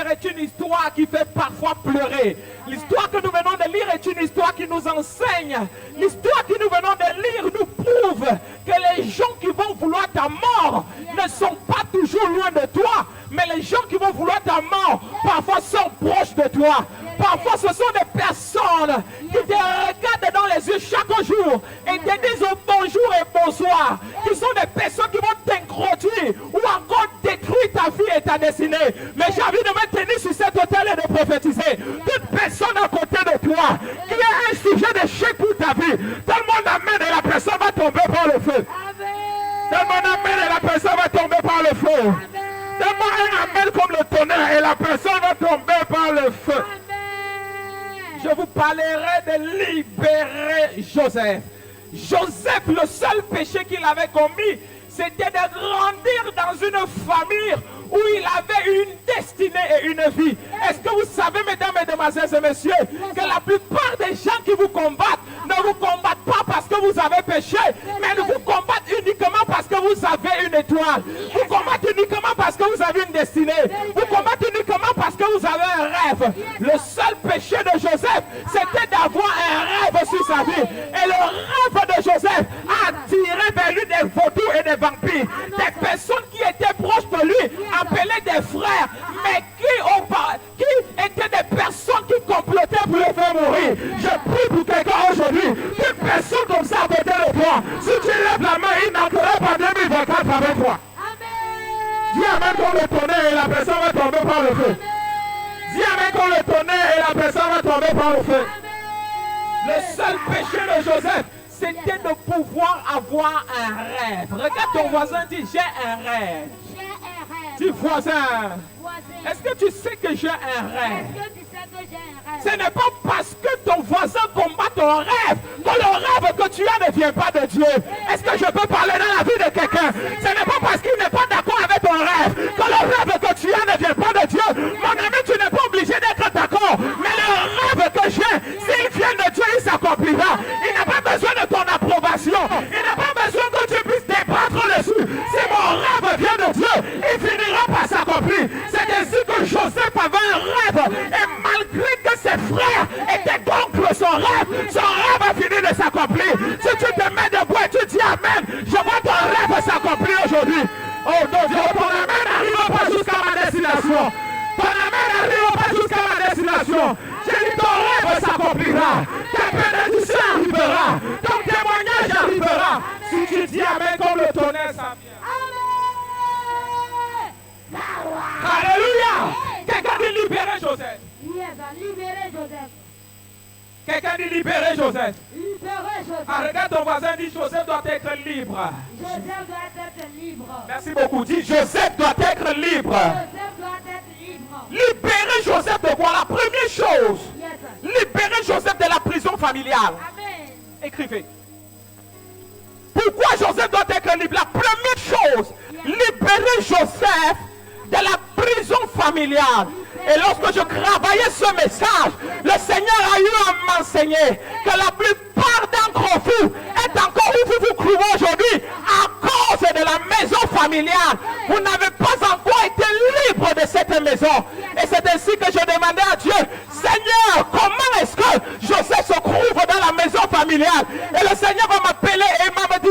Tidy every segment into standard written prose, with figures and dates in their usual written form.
lire est une histoire qui fait parfois pleurer. L'histoire que nous venons de lire est une histoire qui nous enseigne. L'histoire que nous venons de lire nous prouve que les gens qui vont vouloir ta mort ne sont pas toujours loin de toi. Mais les gens qui vont vouloir ta mort, parfois sont proches de toi. Parfois ce sont des personnes qui te regardent dans les yeux chaque jour et te disent bonjour et bonsoir. Qui sont des personnes qui vont t'introduire ou encore détruire ta vie et ta destinée. Mais j'ai envie de me tenir sur cet autel et de prophétiser. Toute personne à côté de toi qui a un sujet d'échec pour ta vie, donne-moi un amen et la personne va tomber par le feu. Donne-moi un amen et la personne va tomber par le feu. Donne-moi un amen comme le tonnerre et la personne va tomber par le feu. Je vous parlerai de libérer Joseph. Joseph, le seul péché qu'il avait commis, c'était de grandir dans une famille où il avait une destinée et une vie. Est-ce que vous savez, mesdames, mesdemoiselles et messieurs, que la plupart des gens qui vous combattent ne vous combattent pas parce que vous avez péché, mais vous combattent uniquement parce que vous avez une étoile. Vous combattent uniquement parce que vous avez une destinée. Vous combattent uniquement parce que vous avez un rêve. Le seul péché de Joseph, c'était d'avoir un rêve sur sa vie. Et le rêve de Joseph a attiré vers lui des vaudous et des vampires. Des personnes qui étaient proches de lui, appelés des frères, mais qui étaient des personnes qui complotaient pour le faire mourir. Je prie pour quelqu'un aujourd'hui, une personne comme ça à côté de toi. Si tu lèves la main, il n'entrera pas 2024 avec toi. Dis amen comme le tonnerre et la personne va tomber par le feu. Dis amen comme le tonnerre et la personne va tomber par le feu. Le seul péché de Joseph, c'était de pouvoir avoir un rêve. Regarde ton voisin, dis j'ai un rêve. Dis voisin, est-ce que tu sais que j'ai un rêve? Ce n'est pas parce que ton voisin combat ton rêve que le rêve que tu as ne vient pas de Dieu. Est-ce que je peux parler dans la vie de quelqu'un? Ce n'est pas parce qu'il n'est pas d'accord avec ton rêve que le rêve que tu as ne vient pas de Dieu. Mon ami, tu n'es pas obligé d'être d'accord. Mais le rêve que j'ai, s'il vient de Dieu, il s'accomplira. Il n'a pas besoin de ton approbation. Il n'a pas besoin que tu puisses débattre dessus. Si mon rêve vient de Dieu, il finira par s'accomplir. C'est ainsi que Joseph avait un rêve. Et malgré que ses frères étaient contre son rêve a fini de s'accomplir. Si tu te mets debout et tu dis amen, je vois ton rêve s'accomplir aujourd'hui. Oh non, Dieu, ton amen n'arrive pas jusqu'à ma destination. Ton amen n'arrive pas jusqu'à ma destination. J'ai dit ton rêve s'accomplira. Ta bénédiction arrivera. Ton témoignage arrivera. Si tu dis amen comme le tonnerre, ça vient. Alléluia. Quelqu'un dit libérer Joseph. Libérer Joseph. Quelqu'un dit libérer Joseph. Libérer Joseph. Ah, regarde ton voisin, dit Joseph doit être libre. Joseph doit être libre. Merci beaucoup. Dis Joseph doit être libre. Joseph doit être libre. Libérer Joseph de quoi? La première chose. Yes. Libérer Joseph de la prison familiale. Amen. Écrivez. Pourquoi Joseph doit être libre? La première chose, libérer Joseph de la prison familiale. Et lorsque je travaillais ce message, le Seigneur a eu à m'enseigner que la plupart d'entre vous êtes encore où vous vous trouvez aujourd'hui à cause de la maison familiale. Vous n'avez pas encore été libre de cette maison. Et c'est ainsi que je demandais à Dieu, Seigneur, comment est-ce que Joseph se trouve dans la maison familiale? Et le Seigneur va m'appeler et m'a dit,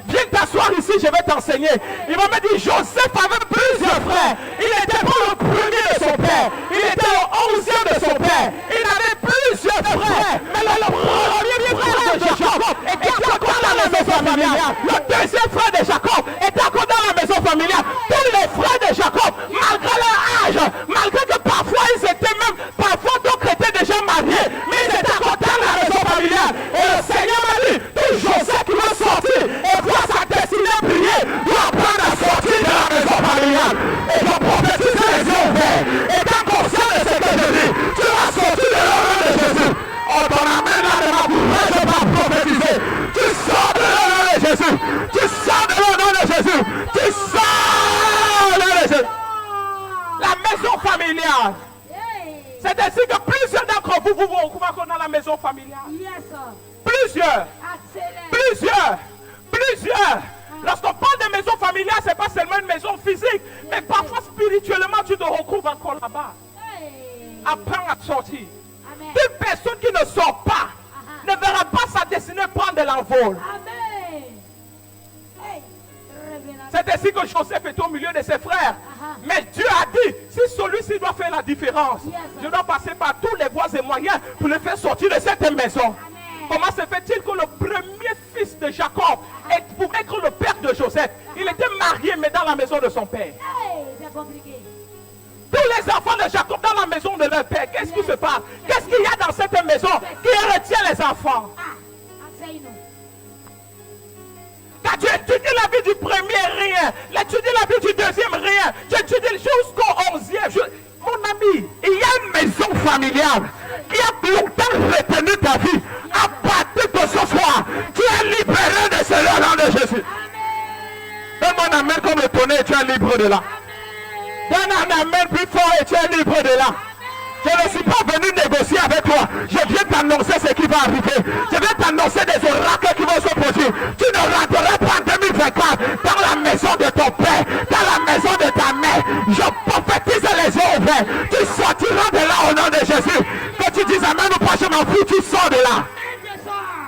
viens t'asseoir ici, je vais t'enseigner. Il va me dire, Joseph avait plusieurs frères. Il n'était pas le premier de son père. Il était le 11e de son père. Il avait plusieurs frères. Mais le premier frère de Jacob était encore dans la maison familiale. Le deuxième frère de Jacob était encore dans la maison familiale. Tous les frères de Jacob, malgré leur âge, malgré que parfois ils étaient même, parfois d'autres étaient déjà mariés, mais ils étaient encore dans la maison familiale. Et le Seigneur m'a dit, tout Joseph qui va sortir et voir sa destinée briller, doit apprendre à sortir de la maison familiale. Et je prophétise les yeux ouverts. Et quand conscient de ce que je dis, tu vas sortir de l'honneur de Jésus. Oh, ton amen là de ma bouche, je vais prophétiser. Tu sors de l'honneur de Jésus. Tu sors de l'honneur de Jésus. Tu sors de l'honneur de Jésus. La maison familiale. C'est ainsi que plusieurs d'entre vous vous retrouvez dans la maison familiale. Plusieurs. Plusieurs. Lorsqu'on parle de maison maison familiale, ce n'est pas seulement une maison physique, mais parfois spirituellement, tu te retrouves encore là-bas. Hey. Apprends à sortir. Amen. Une personne qui ne sort pas ne verra pas sa destinée prendre de l'envol. Amen. Hey. Révélation. C'est ainsi que Joseph était au milieu de ses frères. Mais Dieu a dit, si celui-ci doit faire la différence, je dois passer par tous les voies et moyens pour le faire sortir de cette maison. Amen. Comment se fait-il que le premier fils de Jacob pouvait être le père de Joseph? Il était marié, mais dans la maison de son père. Hey, c'est compliqué. Tous les enfants de Jacob dans la maison de leur père, qu'est-ce qui se passe? Qu'est-ce qu'il y a dans cette maison qui retient les enfants? Ah, enseigne-nous. Quand tu étudies la vie du premier, rien. Tu étudies la vie du deuxième, rien. Tu étudies jusqu'au 11e. Mon ami, il y a une maison familiale qui a longtemps retenu ta vie. À partir de ce soir, tu es libéré de cela au nom de Jésus. Donne-moi un amen comme le tonnerre, tu es libre de là. Donne un amen plus fort et tu es libre de là. Je ne suis pas venu négocier avec toi. Je viens t'annoncer ce qui va arriver. Je viens t'annoncer des oracles qui vont se produire. Tu ne rentreras pas en 2024 dans la maison de ton père, dans la maison de ta mère. Je prophétise les yeux ouverts. Tu sortiras de là au nom de Jésus. Que tu dises amen ou pas, je m'en fous, tu sors de là.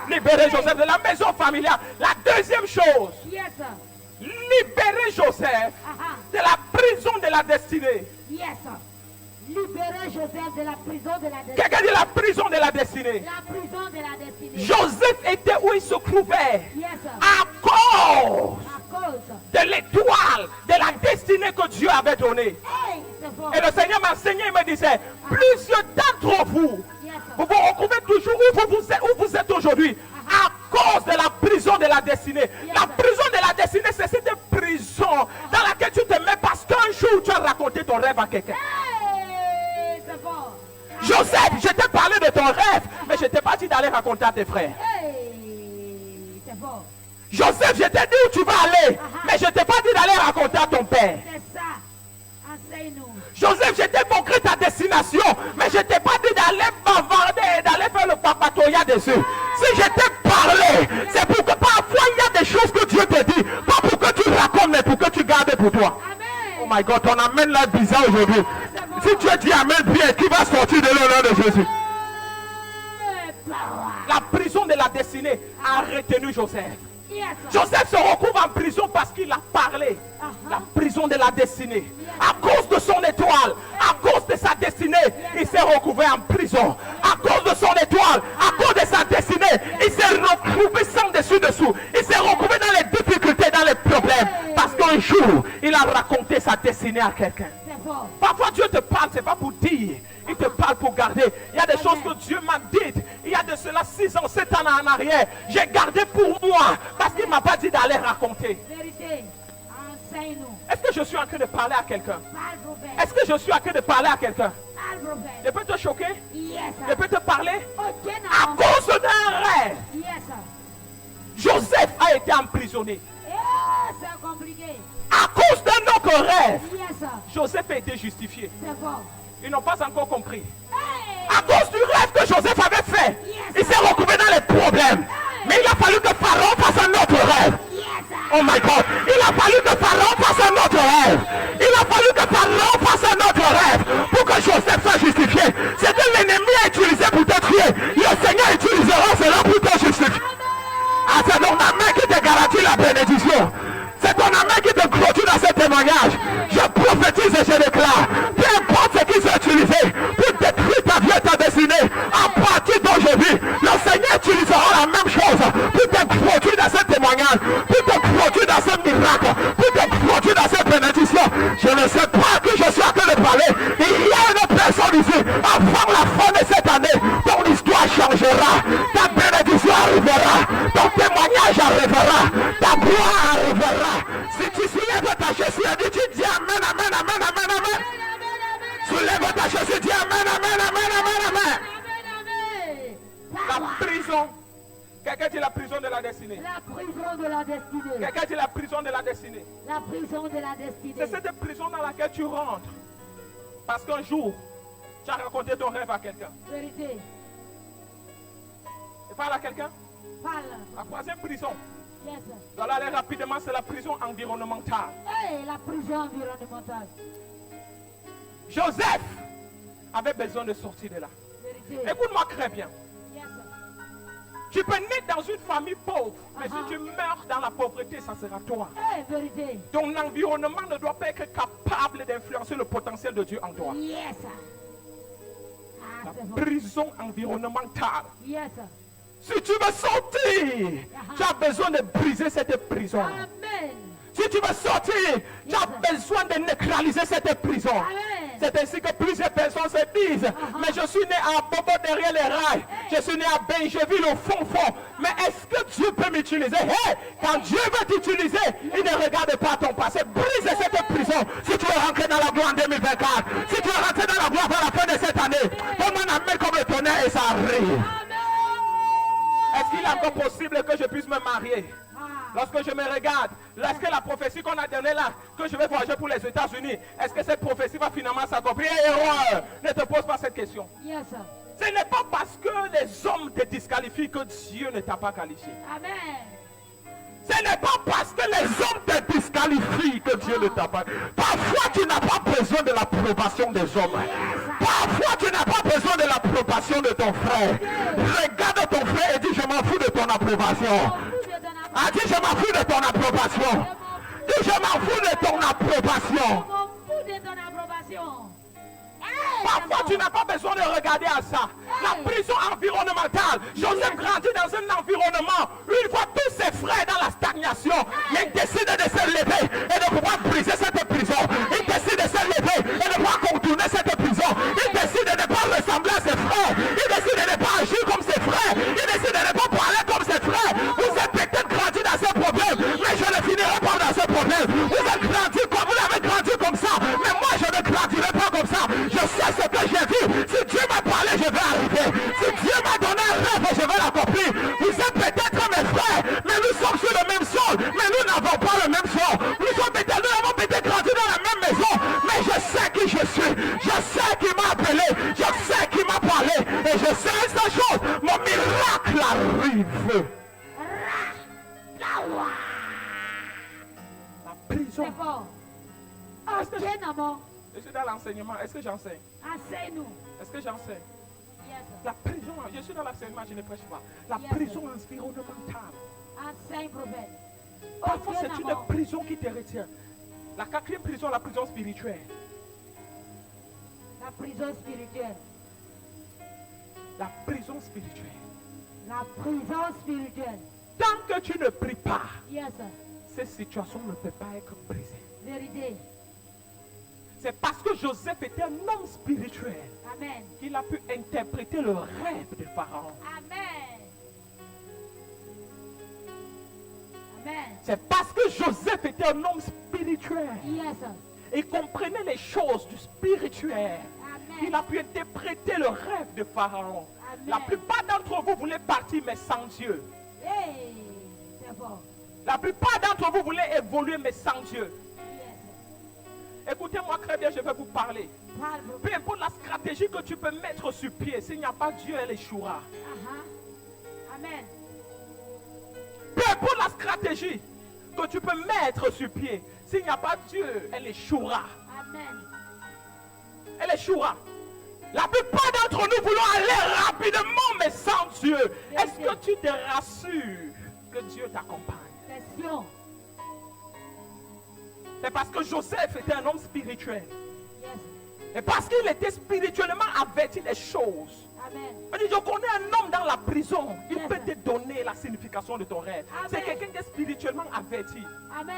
Libérer Joseph de la maison familiale. La deuxième chose, Yes. libérer Joseph de la prison de la destinée. Yes. Libérer Joseph de la prison de la destinée. Quelqu'un dit la prison de la destinée. La prison de la destinée. Joseph était où il se trouvait Yes. à cause À cause. de l'étoile de la destinée que Dieu avait donnée. Hey, c'est fort. Et le Seigneur m'enseignait, il me disait, plusieurs d'entre vous, Yes. vous vous retrouvez toujours où vous êtes aujourd'hui, à cause de la prison de la destinée. La prison de la destinée, c'est cette prison dans laquelle tu te mets parce qu'un jour tu as raconté ton rêve à quelqu'un. Hey, c'est fort. Joseph, je t'ai parlé de ton rêve, mais je ne t'ai pas dit d'aller raconter à tes frères. Hey, c'est fort. Joseph, je t'ai dit où tu vas aller, mais je ne t'ai pas dit d'aller raconter à ton père. C'est ça. Enseigne-nous. Joseph, je t'ai montré ta destination, mais je ne t'ai pas dit d'aller bavarder et d'aller faire le papatoya dessus. Si je t'ai parlé, c'est pour que parfois il y a des choses que Dieu te dit, pas pour que tu racontes, mais pour que tu gardes pour toi. Amen. Oh my God, ton amen là bizarre aujourd'hui. Si tu as dit amen bien, qui va sortir de l'honneur de Jésus? La prison de la destinée a retenu Joseph. Yes. Joseph se retrouve en prison parce qu'il a parlé. La prison de la destinée. À cause de son étoile, à cause de sa destinée, il s'est retrouvé en prison. À cause de son étoile, à cause de sa destinée, il s'est retrouvé sans dessus-dessous. Il s'est retrouvé dans les difficultés, dans les problèmes. Parce qu'un jour, il a raconté sa destinée à quelqu'un. C'est fort. Parfois Dieu te parle, c'est pas pour dire. Il te parle pour garder. Il y a des choses que Dieu m'a dites. Il y a de cela 6 ans, 7 ans en arrière. J'ai gardé pour moi parce qu'il ne m'a pas dit d'aller raconter. Vérité. Enseigne-nous. Est-ce que je suis en train de parler à quelqu'un? Parle, prophète. Est-ce que je suis en train de parler à quelqu'un? Parle, prophète. Je peux te choquer? Yes. Je peux te parler? Ok, À non. cause d'un rêve, Yes. Joseph a été emprisonné. Eh, c'est compliqué. À cause d'un autre rêve, Yes. Joseph a été justifié. C'est fort. Ils n'ont pas encore compris. Hey. À cause du rêve que Joseph avait fait, il s'est retrouvé dans les problèmes. Mais il a fallu que Pharaon fasse un autre rêve. Yes. Oh my God, il a fallu que Pharaon fasse un autre rêve. Il a fallu que Pharaon fasse un autre rêve pour que Joseph soit justifié. C'est que l'ennemi a utilisé pour te tuer. Le Seigneur utilisera cela pour te justifier. Ah, c'est ton amen qui te garantit la bénédiction. C'est ton amen qui te clôture dans ce témoignage. Je prophétise et je déclare, peu importe ce qui s'est utilisé pour détruire ta vie et ta destinée, à partir d'aujourd'hui, le Seigneur utilisera la même chose pour te clôturer dans ce témoignage, pour te clôturer dans ce miracle, pour te clôturer dans cette bénédiction. Je ne sais pas à qui je suis en train de parler. Il y a une personne ici, avant la fin de cette année, ton histoire changera, ta bénédiction arrivera, ton témoignage arrivera, ta gloire arrivera. Si tu soulèves ta chaise, tu dis amen, amen, amen, amen, amen. Soulève ta chaise, dis amen, amen, amen, amen, amen. La prison. Quelqu'un dit la prison de la destinée. La prison de la destinée. Quelqu'un dit la prison de la destinée. La prison de la destinée. C'est cette prison dans laquelle tu rentres. Parce qu'un jour, tu as raconté ton rêve à quelqu'un. Vérité. Et parle à quelqu'un. Parle. La troisième prison. Yes, sir. Dans aller rapidement, c'est la prison environnementale. Hey, la prison environnementale. Joseph avait besoin de sortir de là. Vérité. Écoute-moi très bien. Yes, sir. Tu peux naître dans une famille pauvre, mais si tu meurs dans la pauvreté, ça sera toi. Hey, vérité. Ton environnement ne doit pas être capable d'influencer le potentiel de Dieu en toi. Yes, sir. Ah, La c'est bon. prison environnementale. Yes, sir. Si tu veux sortir, tu as besoin de briser cette prison. Amen. Si tu veux sortir, tu as besoin de neutraliser cette prison. Amen. C'est ainsi que plusieurs personnes se disent, mais je suis né à Bobo derrière les rails, je suis né à Benjeville au fond. Mais est-ce que Dieu peut m'utiliser? Hey, quand Dieu veut t'utiliser, il ne regarde pas ton passé. Brise cette prison. Si tu veux rentrer dans la gloire en 2024, si tu veux rentrer dans la gloire à la fin de cette année, donne-moi un amen comme le tonnerre et ça arrive. Amen. Est-ce qu'il est encore possible que je puisse me marier? Lorsque je me regarde, est-ce que la prophétie qu'on a donnée là, que je vais voyager pour les États-Unis, est-ce que cette prophétie va finalement s'accomplir? Erreur! Ne te pose pas cette question. Yes, sir. Ce n'est pas parce que les hommes te disqualifient que Dieu ne t'a pas qualifié. Amen. Ce n'est pas parce que les hommes te disqualifient que Dieu ne t'a pas. Parfois, tu n'as pas besoin de l'approbation des hommes. Parfois, tu n'as pas besoin de l'approbation de ton frère. Regarde ton frère et dis, je m'en fous de ton approbation. Ah, dis, je m'en fous de ton approbation. Dis, je m'en fous de ton approbation. Je m'en fous de ton approbation. Parfois, tu n'as pas besoin de regarder à ça. La prison environnementale. Joseph grandit dans un environnement où il voit tous ses frères dans la stagnation. Mais il décide de se lever et de pouvoir briser cette prison. Il décide de se lever et de pouvoir contourner cette prison. Il décide de ne pas ressembler à ses frères. Il décide de ne pas agir comme ses frères. Il décide de ne pas parler comme ses frères. Vous êtes peut-être grandi dans ce problème, mais je ne finirai pas dans ce problème. Vous êtes grandi comme vous avez grandi comme ça, mais moi je ne grandirai pas comme ça. Je sais ce que j'ai vu. Si Dieu m'a parlé, je vais arriver. Si Dieu m'a donné un rêve, je vais l'accomplir. Vous êtes peut-être mes frères, mais nous sommes sur le même sol, mais nous n'avons pas le même sol. Nous avons peut-être grandi dans la même maison, mais je sais qui je suis. Je sais qui m'a appelé. Je sais qui m'a parlé. Et je sais une seule chose, mon miracle arrive. La prison. C'est fort. Ah, est-ce que Bien amour. je suis dans l'enseignement. Est-ce que j'enseigne? Enseigne-nous. Est-ce que j'enseigne? Yes, sir. La prison, je suis dans l'enseignement, je ne prêche pas. La Yes. prison environnementale. Enseigne, prophète. Parfois, bien c'est une amour. prison qui te retient. La quatrième prison, la prison spirituelle. La prison spirituelle. La prison spirituelle. La prison spirituelle. Tant que tu ne pries pas, Yes, sir. cette situation ne peut pas être brisée. Vérité. C'est parce que Joseph était un homme spirituel Amen. qu'il a pu interpréter le rêve de Pharaon. Amen. Amen. C'est parce que Joseph était un homme spirituel. Yes, sir. Il comprenait les choses du spirituel. Il Amen. a pu interpréter le rêve de Pharaon. Amen. La plupart d'entre vous voulaient partir mais sans Dieu. Hey, c'est fort. La plupart d'entre vous voulaient évoluer mais sans Dieu. Yes. Écoutez-moi très bien, je vais vous parler. Parle. Peu importe la stratégie que tu peux mettre sur pied, s'il n'y a pas Dieu, elle échouera. Amen. Peu importe la stratégie que tu peux mettre sur pied, s'il n'y a pas Dieu, elle échouera. Amen. Elle échouera. La plupart d'entre nous voulons aller rapidement mais sans Dieu. Est-ce que tu te rassures que Dieu t'accompagne? Question. C'est parce que Joseph était un homme spirituel. Yes. Et parce qu'il était spirituellement averti des choses. Amen. On dit, je connais un homme dans la prison. Il Yes. peut te donner la signification de ton rêve. Amen. C'est quelqu'un qui est spirituellement averti. Amen.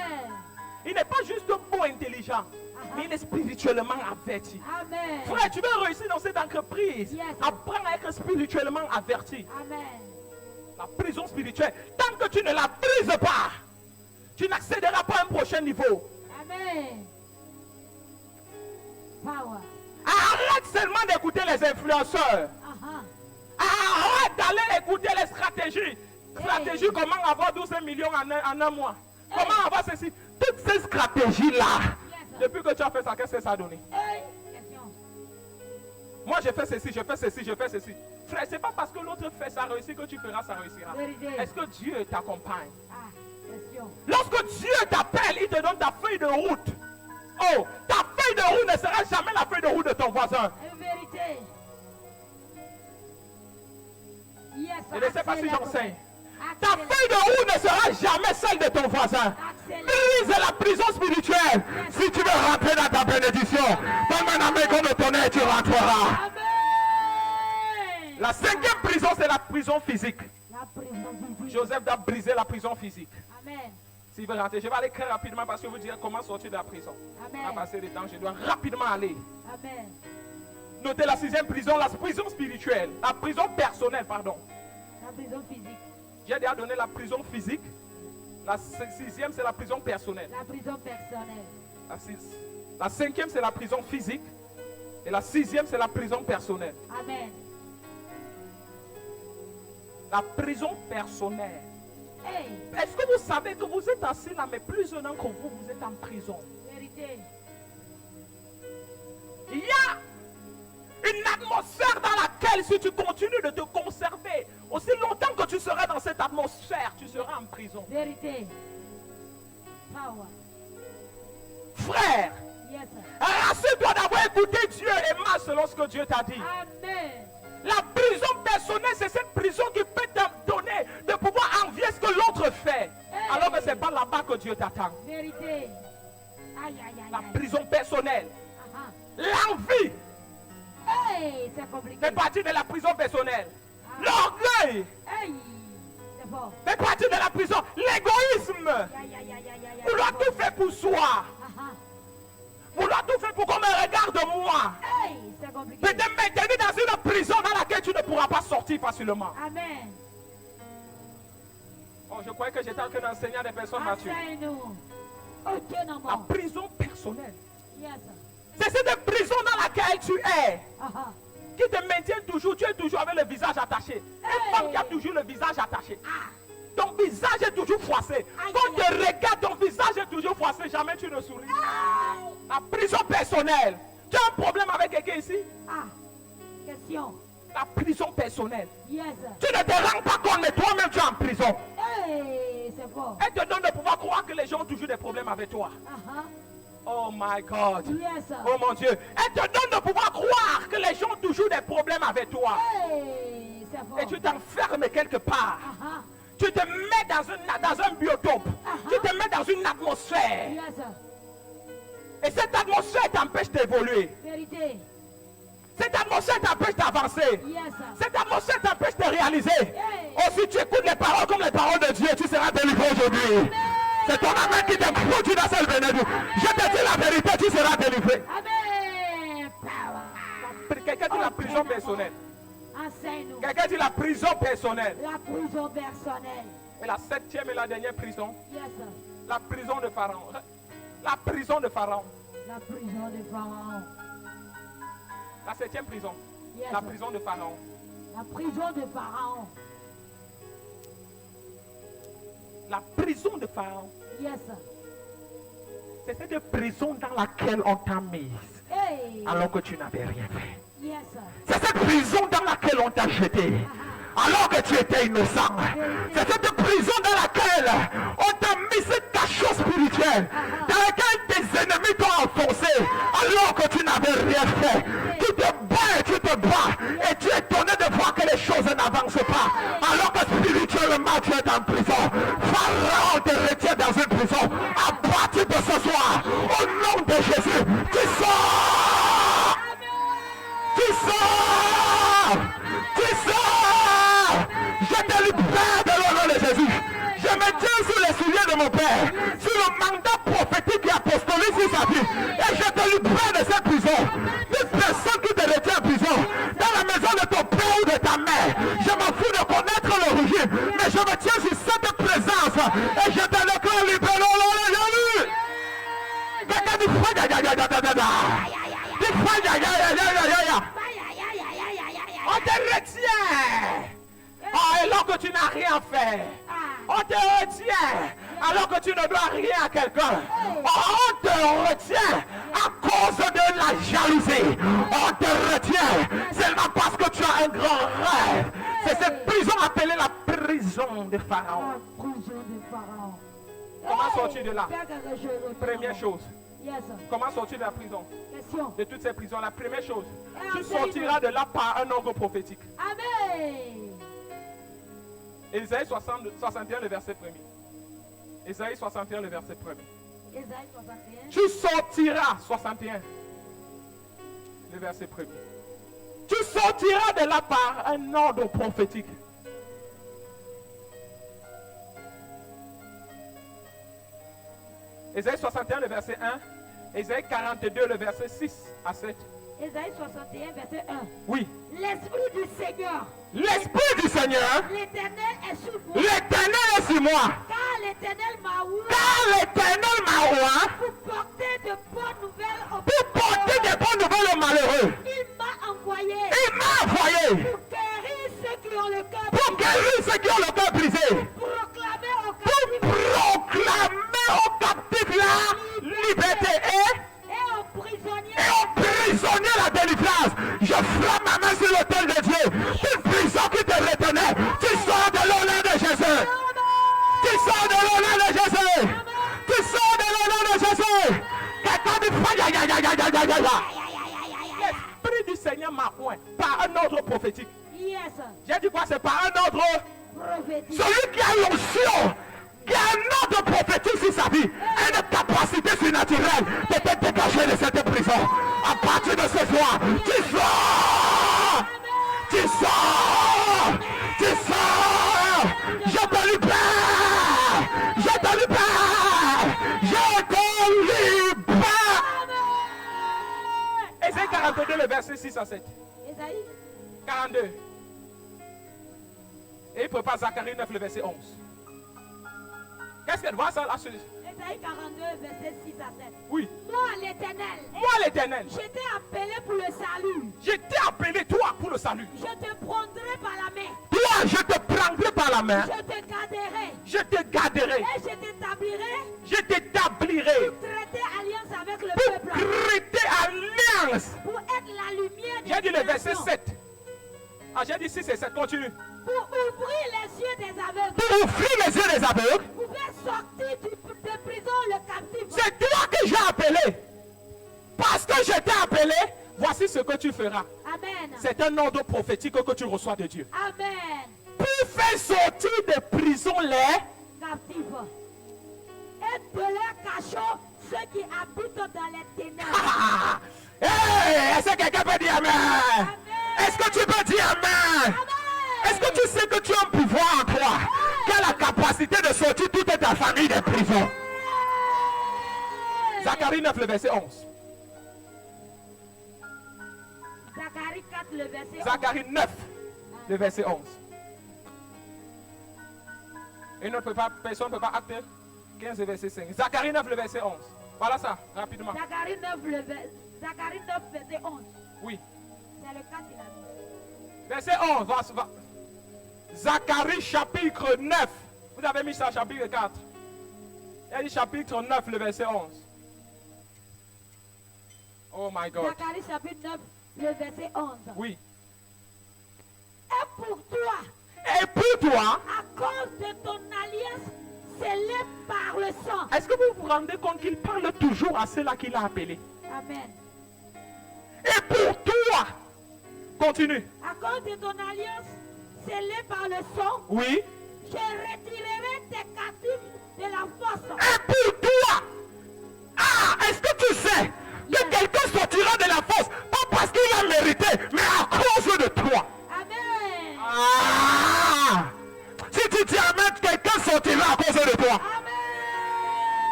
Il n'est pas juste beau intelligent, mais il est spirituellement averti. Amen. Frère, tu veux réussir dans cette entreprise. Yes. Apprends à être spirituellement averti. Amen. La prison spirituelle, tant que tu ne la brises pas, tu n'accéderas pas à un prochain niveau. Amen. Power. Arrête seulement d'écouter les influenceurs. Arrête d'aller écouter les stratégies. Stratégie, comment avoir 12 millions en un mois. Comment avoir ceci. Toutes ces stratégies-là, depuis que tu as fait ça, qu'est-ce que ça a donné? Hey. Question. Moi, je fais ceci, je fais ceci, je fais ceci. Frère, c'est pas parce que l'autre fait ça réussir que tu feras ça réussira. Vérité. Est-ce que Dieu t'accompagne? Ah. Question. Lorsque Dieu t'appelle, il te donne ta feuille de route. Oh, ta feuille de route ne sera jamais la feuille de route de ton voisin. Une vérité. Yes, Je ne sais pas si accélère. j'enseigne. Ta feuille de route ne sera jamais celle de ton voisin. Brise la prison spirituelle. Si tu veux rentrer dans ta bénédiction, donne-moi un amen comme le tonnerre, tu rentreras. Amen. La cinquième prison, c'est la prison physique. La prison physique. Joseph doit briser la prison physique. Amen. S'il veut rentrer, je vais aller très rapidement parce que je vous dire comment sortir de la prison. On va Amen. passer le temps, je dois rapidement aller. Amen. Notez la sixième prison, la prison spirituelle. La prison personnelle, pardon. La prison physique. J'ai déjà donné la prison physique. La sixième, c'est la prison personnelle. La prison personnelle. La cinquième, c'est la prison physique. Et la sixième, c'est la prison personnelle. Amen. La prison personnelle. Hey, Est-ce que vous savez que vous êtes assis là, mais plus d'un an que vous êtes en prison? vérité. Il y a une atmosphère dans laquelle, si tu continues de te conserver, aussi longtemps que tu seras dans cette atmosphère, tu seras en prison. Vérité. Power. Frère, Yes. rassure-toi d'avoir écouté Dieu et marche selon ce que Dieu t'a dit. Amen. La prison personnelle, c'est cette prison qui peut te donner de pouvoir envier ce que l'autre fait. Alors que ce n'est pas là-bas que Dieu t'attend. Vérité. Aïe, aïe, aïe. La aïe. prison personnelle, Ah, l'envie ah. Hey, c'est compliqué. fait partie de la prison personnelle. L'orgueil Hey, c'est fort. fait partie de la prison. L'égoïsme, Aïe, aïe, aïe, aïe, aïe, aïe. vouloir tout faire pour soi. Ah, ah. Vouloir tout faire pour qu'on me regarde moi. Hey, c'est compliqué. Peut te maintenir dans une prison dans laquelle tu ne pourras pas sortir facilement. Amen. Oh, je croyais que j'étais en train d'enseigner à des personnes matures. Enseigne-nous. Ok, non, La bon. prison personnelle, Yes. c'est cette prison dans laquelle tu es, Ah, ah. qui te maintient toujours, tu es toujours avec le visage attaché. Une Hey. femme qui a toujours le visage attaché. Ah. Ton visage est toujours froissé. Aïe, Quand aïe, tu regardes, ton visage est toujours froissé. Jamais tu ne souris. La prison personnelle. Tu as un problème avec quelqu'un ici? Ah. Question. La prison personnelle. Yes. Tu ne te rends pas compte, mais toi-même tu es en prison. Hey, c'est fort. Elle te donne de pouvoir croire que les gens ont toujours des problèmes avec toi. Ah, ah. Oh my God. Yes. Oh mon Dieu. Elle te donne de pouvoir croire que les gens ont toujours des problèmes avec toi. Hey, c'est fort. Et tu t'enfermes quelque part. Ah, ah. Tu te mets dans un biotope. Tu te mets dans une atmosphère. Yes. Et cette atmosphère t'empêche d'évoluer. Vérité. Cette atmosphère t'empêche d'avancer. Yes. Cette atmosphère t'empêche de réaliser. Hey. Oh, si tu écoutes les paroles comme les paroles de Dieu, tu seras délivré aujourd'hui. C'est ton amen qui te produit dans cette bénédiction. Je te dis la vérité, tu seras délivré. Amen. Power. Quelqu'un dit la prison personnelle. Enseigne-nous. Quelqu'un dit la prison personnelle. La prison personnelle. Et la septième et la dernière prison, Yes. la prison de Pharaon. La prison de Pharaon. La prison de Pharaon. La septième prison. Yes. La prison de Pharaon. La prison de Pharaon. La prison de Pharaon. Yes. C'est cette prison dans laquelle on t'a mise Hey. alors que tu n'avais rien fait. Yes. C'est cette prison dans laquelle on t'a jeté alors que tu étais innocent. C'est cette prison dans laquelle on t'a mis cette cachot spirituelle, dans laquelle tes ennemis t'ont enfoncé alors que tu n'avais rien fait. Tu te bats et tu te bats et tu es étonné de voir que les choses n'avancent pas alors que spirituellement tu es en prison. Pharaon te retient dans une prison. À partir de ce soir, au nom de Jésus, tu sors. Tu sors. Tu sors. Je te libère de l'honneur de Jésus. Je me tiens sur les souliers de mon Père, sur le mandat prophétique et apostolique sur sa vie. Et je te libère de cette prison. Toute personne qui te retient en prison, dans la maison de ton père ou de ta mère, je m'en fous de connaître l'origine, mais je me tiens sur cette présence et je te déclare libéré au nom de Jésus. Quelqu'un dit frère, on te retient. Ah, alors que tu n'as rien fait. On te retient alors que tu ne dois rien à quelqu'un. On te retient à cause de la jalousie. On te retient seulement parce que tu as un grand rêve. C'est cette prison appelée la prison de Pharaon. La prison de Pharaon. Comment sortir de là? Faire quelque chose. Première chose. Yes. Comment sortir de la prison? Question. De toutes ces prisons. La première chose, Et tu en sortiras de là par un ordre prophétique. Amen. Ésaïe 61, le verset 1er. Ésaïe 61, le verset 1er. Ésaïe 61. Tu sortiras, 61, le verset 1er. Tu sortiras de là par un ordre prophétique. Ésaïe 61, le verset 1. Ésaïe 42, le verset 6 à 7. Ésaïe 61, verset 1. Oui. L'Esprit du Seigneur, L'Esprit du Seigneur, l'Éternel est sur moi. l'Éternel est sur moi. Car l'Éternel m'a ouvert Car l'Éternel m'a oint pour porter de bonnes nouvelles aux pour porter des bonnes nouvelles aux malheureux. Il m'a envoyé Il m'a envoyé pour guérir ceux qui ont le cœur pour guérir ceux qui ont le cœur brisé. pour proclamer aux Pour captifs proclamer aux captifs la liberté et aux prisonniers et aux prisonniers la délivrance. Je frappe ma main sur l'autel de Dieu. Toute prison qui te retenait, tu sors de l'honneur de Jésus. Tu sors de l'honneur de Jésus. Tu sors de l'honneur de Jésus. Quelqu'un dit l'Esprit du Seigneur m'a oint par un ordre prophétique. Yes, J'ai dit quoi? C'est par un ordre. prophétique. Celui qui a l'onction, qui a un ordre prophétique sur sa vie, a une capacité surnaturelle de te dégager de cette prison. À partir de ce soir, tu sors! Tu sors! Tu sors! Je te libère! Je te libère! Je te libère! Ésaïe 42, le verset 6 à 7. Ésaïe 42. Et il prépare Zacharie 9, le verset 11. Qu'est-ce qu'elle voit ça là? Ésaïe 42, verset 6 à 7. Oui. Moi, l'Éternel, Moi l'Éternel, je t'ai appelé pour le salut. je t'ai appelé toi pour le salut. Je te prendrai par la main. Toi, je te prendrai par la main. Je te garderai. Je te garderai. Et je t'établirai Je t'établirai pour traiter alliance avec le pour peuple. traiter alliance. Pour être la lumière des J'ai dit le verset nations. 7. Ah, j'ai dit 6 et 7. Continue. Pour ouvrir les yeux des aveugles. Pour ouvrir les yeux des aveugles. Pour faire sortir de prison le captif. C'est toi que j'ai appelé. Parce que je t'ai appelé, voici ce que tu feras. Amen. C'est un ordre prophétique que tu reçois de Dieu. Amen. Pour faire sortir des prisons les Captifs. Et de leur cachot ceux qui habitent dans les ténèbres. Ah! Hey, est-ce que quelqu'un peut dire Amen? Amen. Est-ce que tu peux dire Amen? Amen. Est-ce que tu sais que tu as un pouvoir en toi qui a la capacité de sortir toute ta famille des prisons? Zacharie 9, le verset 11. Zacharie 4, le verset 11. Zacharie 9, le verset 11. Et personne ne peut pas acter 15, le verset 5. Zacharie 9, le verset 11. Voilà ça, rapidement. Zacharie 9, Zacharie 9, verset 11. Oui. C'est le 4 il a dit. Verset 11. Zacharie chapitre 9. Vous avez mis ça chapitre 4. Il a dit chapitre 9, le verset 11. Oh my God. Zacharie chapitre 9, le verset 11. Oui. Et pour toi, Et pour toi, à cause de ton alliance scellée par le sang. est-ce que vous vous rendez compte qu'il parle toujours à ceux-là qu'il a appelés? Amen. Et pour toi, continue. À cause de ton alliance scellée par le sang, Oui. je retirerai tes captifs de la fosse. Et pour toi, ah, est-ce que tu sais que quelqu'un sortira de la fosse, pas parce qu'il a mérité, mais à cause de toi? Amen. Ah! Si tu dis Amen, quelqu'un sortira à cause de toi. Amen.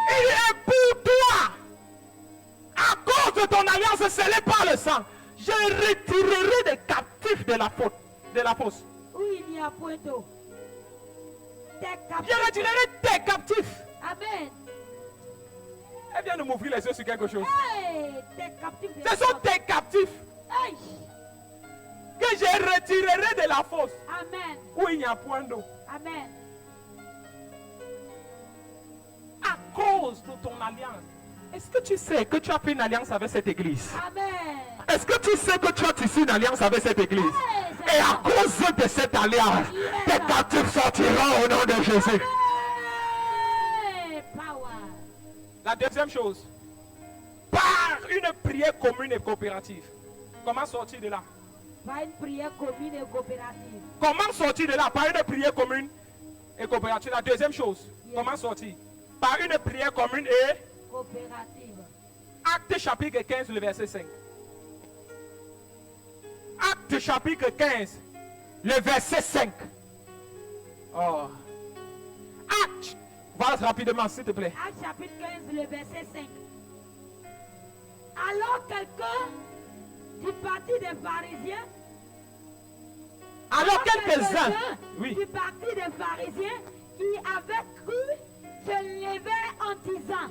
Et pour toi, à cause de ton alliance scellée par le sang, je retirerai des captifs de la fosse. Où il n'y a point d'eau. Tes Je captifs. retirerai tes captifs. Amen. Elle vient de m'ouvrir les yeux sur quelque chose. Hey, tes captifs. de Ce la sont fosse. tes captifs Hey. que je retirerai de la fosse Amen. où il n'y a point d'eau. Amen. À cause de ton alliance. Est-ce que tu sais que tu as fait une alliance avec cette église? Amen. Est-ce que tu sais que tu as tissé une alliance avec cette église? Et à cause de cette alliance, tes captifs sortiront au nom de Jésus. Par La deuxième chose, par une prière commune et coopérative. Comment sortir de là? Par une prière commune et coopérative. Comment sortir de là? Par une prière commune et coopérative. La deuxième chose, comment sortir? Par une prière commune et Coopérative. Acte chapitre 15, le verset 5. Acte chapitre 15, le verset 5. Oh. Acte. Va rapidement, s'il te plaît. Acte chapitre 15, le verset 5. Alors quelqu'un du parti des pharisiens. Alors quelques-uns, oui, du parti des pharisiens qui avaient cru se levaient en disant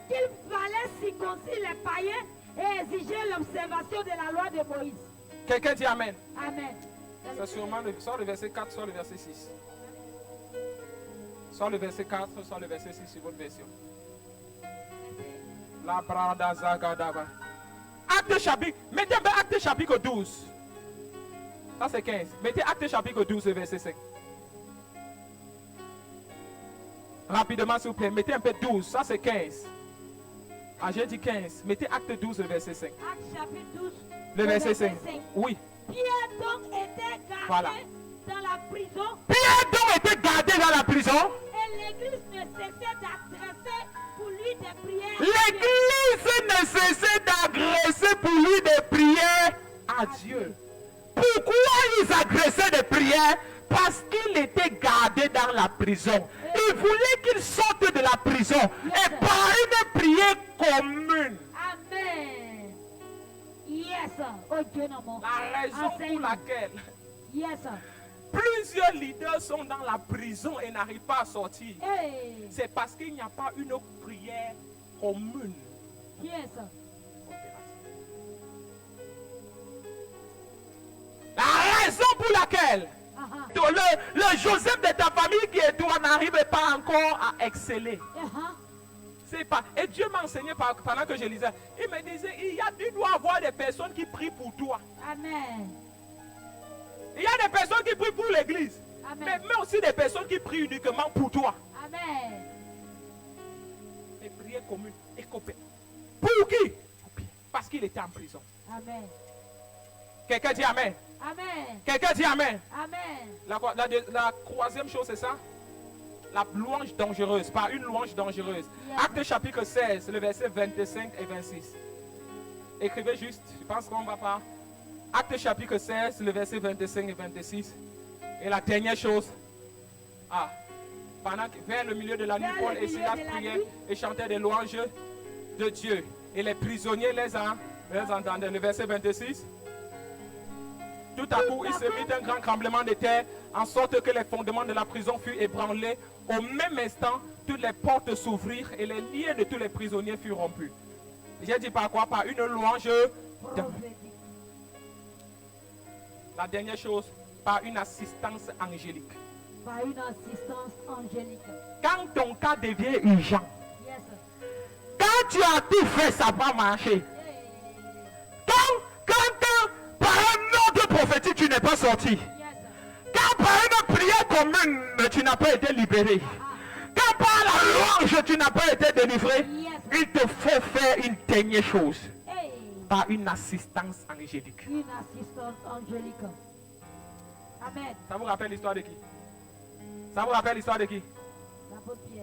qu'il fallait circoncire les païens et exiger l'observation de la loi de Moïse. quelqu'un dit Amen. Amen. C'est sûrement soit le verset 4, soit le verset 6. Soit le verset 4, soit le verset 6 sur votre version. La brada zagadaba. Acte chapitre, mettez Acte chapitre 12. Ça c'est 15. Mettez Acte chapitre 12, verset 5. Rapidement s'il vous plaît, mettez un peu 12, ça c'est 15. Ah, j'ai dit 15. Mettez Acte 12, verset 5. Acte chapitre 12, Le verset 5. Oui. Pierre donc était gardé Voilà. dans la prison Pierre donc était gardé dans la prison. et l'église ne cessait d'adresser pour lui des prières. L'église ne cessait d'agresser pour lui des prières à Dieu. Pourquoi ils agressaient des prières? Parce qu'il était gardé dans la prison. Il voulait qu'il sorte de la prison. Et par une prière commune. Amen. Yes. Oh Dieu non mon. La raison pour laquelle Yes. plusieurs leaders sont dans la prison et n'arrivent pas à sortir, Hey. c'est parce qu'il n'y a pas une prière commune. Yes. La raison pour laquelle le Joseph de ta famille qui est toi n'arrive pas encore à exceller. C'est pas. Et Dieu m'a enseigné pendant que je lisais. Il me disait, il doit y avoir des personnes qui prient pour toi. Amen. Il y a des personnes qui prient pour l'église. Mais aussi des personnes qui prient uniquement pour toi. Amen. Les prières communes et coopératives. Pour qui? Parce qu'il était en prison. Amen. Quelqu'un dit Amen. Amen. Quelqu'un dit Amen. Amen. La troisième chose, c'est ça? La louange dangereuse, pas une louange dangereuse. Acte chapitre 16, le verset 25 et 26. Écrivez juste, je pense qu'on ne va pas. Acte chapitre 16, le verset 25 et 26. Et la dernière chose, pendant que vers le milieu de la nuit, Paul et Silas priaient et chantaient des louanges de Dieu. Et les prisonniers les entendaient. Le verset 26. Tout à coup, il se mit un grand tremblement de terre, en sorte que les fondements de la prison furent ébranlés. Au même instant, toutes les portes s'ouvrirent et les liens de tous les prisonniers furent rompus. J'ai dit par quoi? Par une louange. La dernière chose, par une assistance angélique. Par une assistance angélique. Quand ton cas devient urgent, Yes. quand tu as tout fait, ça va marcher. Quand par un ordre prophétique, tu n'es pas sorti. Yes. Quand par une prière commune, tu n'as pas été libéré. Quand par la louange, tu n'as pas été délivré. Il te faut faire une dernière chose. Par une assistance angélique. Une assistance angélique. Amen. Ça vous rappelle l'histoire de qui? Ça vous rappelle l'histoire de qui?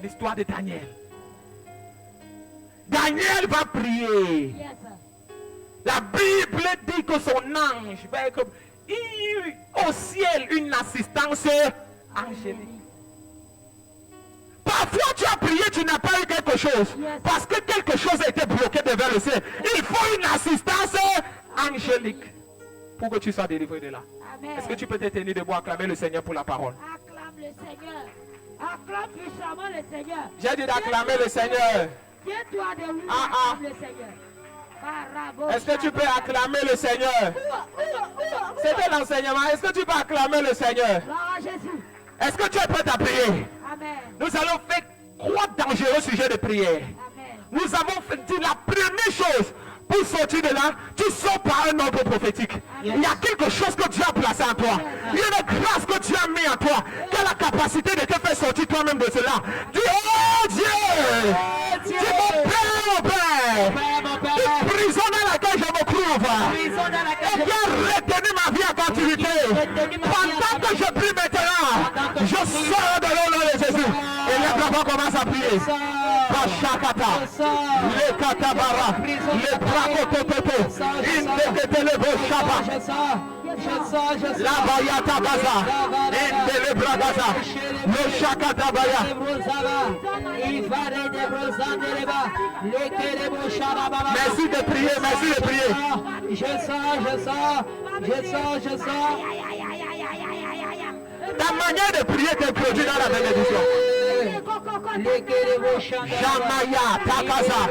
L'histoire de Daniel. Daniel va prier. Yes. La Bible dit que son ange va être au ciel une assistance angélique. Parfois tu as prié, tu n'as pas eu quelque chose. Parce que quelque chose a été bloqué devant le ciel. Il faut une assistance angélique pour que tu sois délivré de là. Est-ce que tu peux te tenir debout, acclamer le Seigneur pour la parole? Acclame le Seigneur. Acclame puissamment le Seigneur. J'ai dit d'acclamer le Seigneur. Tiens-toi debout, acclame le Seigneur. Est-ce que tu peux acclamer le Seigneur? C'était l'enseignement. Est-ce que tu peux acclamer le Seigneur? Jésus. Est-ce que tu es prêt à prier? Amen. Nous allons faire 3 dangereux sujets de prière. Amen. Nous avons dit la première chose. Pour sortir de là, tu sors par un ordre prophétique. Il y a quelque chose que Dieu a placé en toi. Il y a une grâce que Dieu a mis en toi. Qui a la capacité de te faire sortir toi-même de cela. Dis, oh Dieu! Dis, mon prison dans laquelle et qui a retenu ma vie en captivité. Pendant que je prie maintenant, je sors de l'eau de Jésus. Et les bras commencent à prier. Bachakata, les katabara, les brakotototo, indekete le boshaba. La bayata gaza, indele bragaza, le shakata baya. Merci de prier, merci de prier. Je sors. Ta manière de prier te produit dans la bénédiction. Jamaya, Takaza,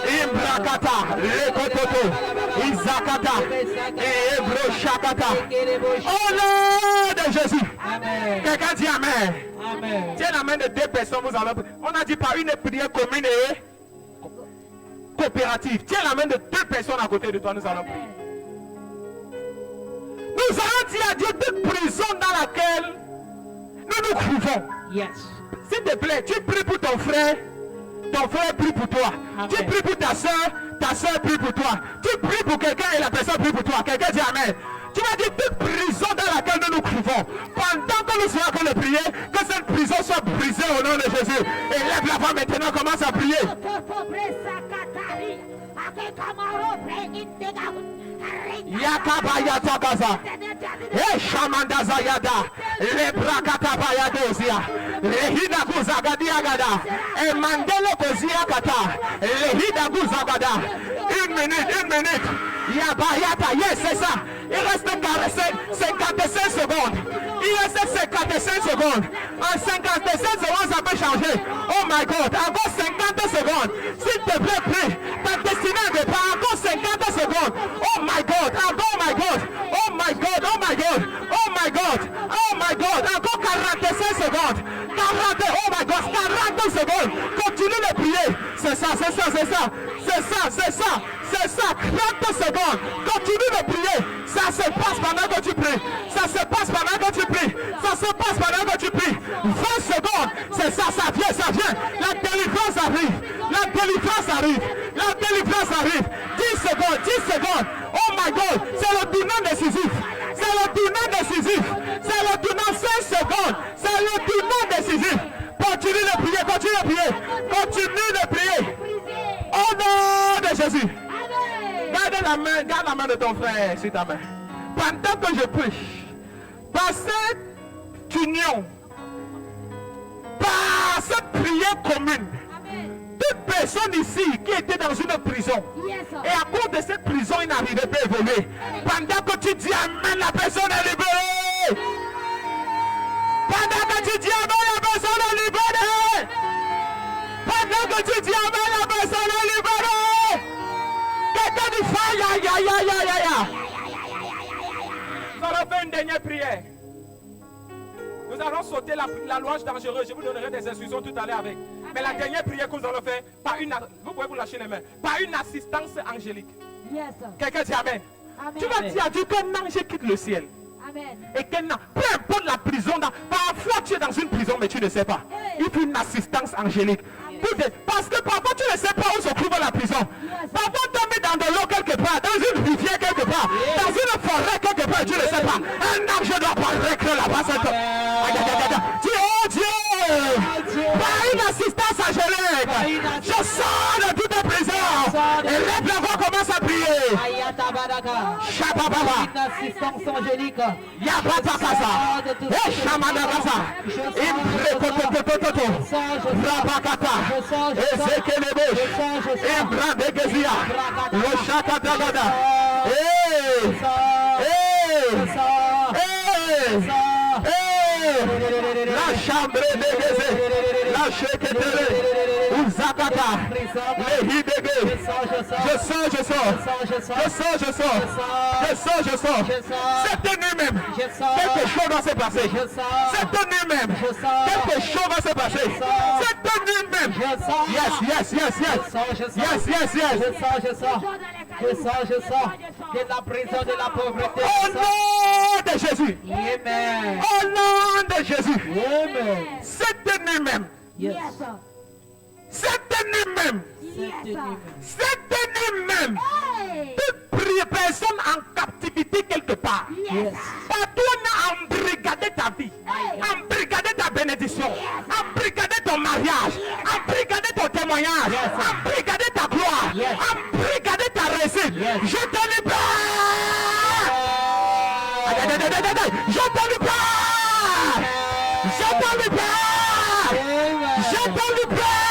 Imbrakata, Lekototo, Izakata, et Ebro Shakata. Au nom de Jésus. Quelqu'un dit Amen. Tiens la main de deux personnes, vous allez. On a dit par une prière commune et coopérative. Tiens la main de deux personnes à côté de toi, nous allons prier. Nous allons dire à Dieu toute prison dans laquelle nous nous trouvons. Yes. S'il te plaît, tu pries pour ton frère prie pour toi. Amen. Tu pries pour ta soeur prie pour toi. Tu pries pour quelqu'un et la personne prie pour toi. Quelqu'un dit Amen. Tu vas dire toute prison dans laquelle nous nous trouvons. Pendant que nous serons en train de prier, que cette prison soit brisée au nom de Jésus. Et lève la voix maintenant, commence à prier. Yakabaya Gaza, Eshamandaza Yada, Lebrakata Bayadozia, Lehida Guzagadia Gada, et Mandele Kozia Kata, Lehida Guzagada. Une minute. Yabayata, yes, c'est ça. Il reste 55 secondes. Il reste 55 secondes. En 55 secondes, ça peut changer. Oh my God, encore 50 secondes. S'il te plaît, prie. Ta destinée n'est pas encore 50 secondes. Oh my God, encore my God. Oh my God, oh my God. Oh my God, oh my God. Encore 45 secondes. 40, oh my God, 40 secondes. Continue de prier. C'est ça. 30 secondes. Continue de prier. Ça se passe pendant que tu pries. 20 secondes. C'est ça, ça vient. La délivrance arrive. 10 secondes. Oh my God, c'est le tournant décisif. 5 secondes. C'est le tournant décisif. Continue de prier. Au nom de Jésus. Garde la main de ton frère sur ta main. Pendant que je prie, par cette union, par cette prière commune, toute personne ici qui était dans une prison, et à cause de cette prison, il n'arrivait pas à évoluer. Pendant que tu dis Amen, la personne est libérée. Pendant que tu dis Amen, la personne est libérée. Pendant que tu dis Amen, la personne est libérée. Quelqu'un dit Faya. Nous allons faire une dernière prière. Nous allons sauter la louange dangereuse. Je vous donnerai des instructions tout à l'heure avec. Mais la dernière prière que nous allons faire, vous pouvez vous lâcher les mains, par une assistance angélique. Yes. Quelqu'un dit Amen. Tu vas dire à Dieu qu'un ange quitte le ciel. Amen. Et peu importe la prison, parfois tu es dans une prison mais tu ne sais pas. Il faut une assistance angélique. Parce que parfois tu ne sais pas où se trouve la prison. Parfois tu es mis dans de l'eau quelque part, dans une rivière quelque part, dans une forêt quelque part, tu ne sais pas. Un ange doit apparaître là-bas. Dis oh Dieu, par une assistance angélique, je sors de toute prison. Et lève la voix, commence à prier. Shabababa. Une assistance angélique. Yabatakaza. Eshamanagaza. Imprekototototo. Rabakata. Ezekelebosh. Ibrandegezia. Loshakatagada. La chambre dégazé. La cheketele. Uzakata. Lehidege. Je sors. Cette nuit même, quelque chose va se passer. Cette nuit même, quelque chose va se passer. Cette nuit même. Yes. Je sors de la prison de la pauvreté. Au nom de Jésus. Amen. Au nom de Jésus. Amen. Cette nuit même. Yes. Cette nuit même. Cette nuit même. Cette nuit même. Toute personnes en captivité quelque part. Yes. Partout on a embrigadé ta vie, embrigadé ta bénédiction, embrigadé ton mariage, embrigadé ton témoignage, embrigadé ta gloire, embrigadé ta réussite. Je te libère. Je te libère. Je te libère. Je te libère.